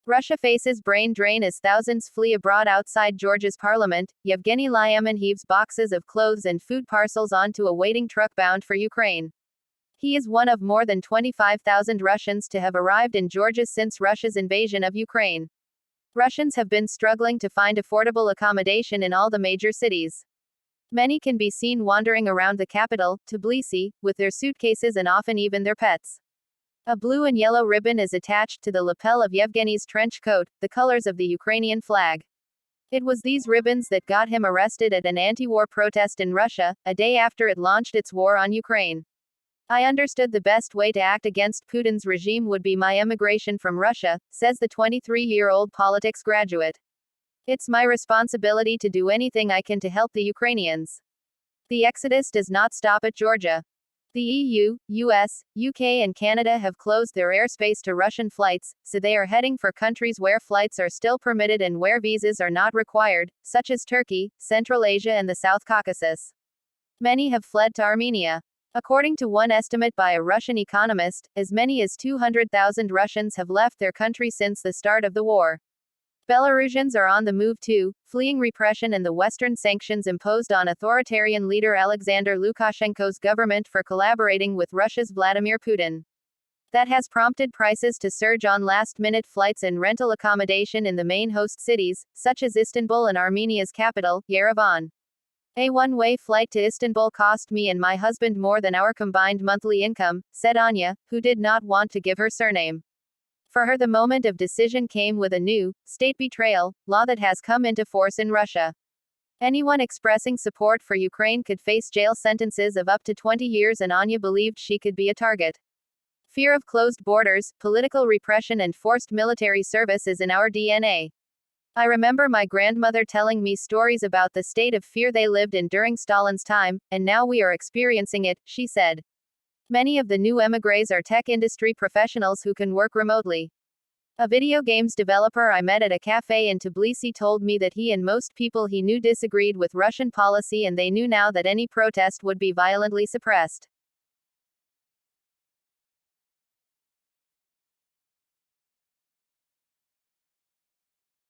Russia faces brain drain as thousands flee abroad. Outside Georgia's parliament, Yevgeny Lyamin heaves boxes of clothes and food parcels onto a waiting truck bound for Ukraine. He is one of more than 25,000 Russians to have arrived in Georgia since Russia's invasion of Ukraine. Russians have been struggling to find affordable accommodation in all the major cities. Many can be seen wandering around the capital, Tbilisi, with their suitcases and often even their pets. A blue and yellow ribbon is attached to the lapel of Yevgeny's trench coat, the colors of the Ukrainian flag. It was these ribbons that got him arrested at an anti-war protest in Russia, a day after it launched its war on Ukraine. I understood the best way to act against Putin's regime would be my emigration from Russia, says the 23-year-old politics graduate. It's my responsibility to do anything I can to help the Ukrainians. The exodus does not stop at Georgia. The EU, US, UK and Canada have closed their airspace to Russian flights, so they are heading for countries where flights are still permitted and where visas are not required, such as Turkey, Central Asia and the South Caucasus. Many have fled to Armenia. According to one estimate by a Russian economist, as many as 200,000 Russians have left their country since the start of the war. Belarusians are on the move too, fleeing repression and the Western sanctions imposed on authoritarian leader Alexander Lukashenko's government for collaborating with Russia's Vladimir Putin. That has prompted prices to surge on last-minute flights and rental accommodation in the main host cities, such as Istanbul and Armenia's capital, Yerevan. A one-way flight to Istanbul cost me and my husband more than our combined monthly income, said Anya, who did not want to give her surname. For her, the moment of decision came with a new, state betrayal, law that has come into force in Russia. Anyone expressing support for Ukraine could face jail sentences of up to 20 years, and Anya believed she could be a target. Fear of closed borders, political repression, and forced military service is in our DNA. I remember my grandmother telling me stories about the state of fear they lived in during Stalin's time, and now we are experiencing it, she said. Many of the new emigres are tech industry professionals who can work remotely. A video games developer I met at a cafe in Tbilisi told me that he and most people he knew disagreed with Russian policy, and they knew now that any protest would be violently suppressed.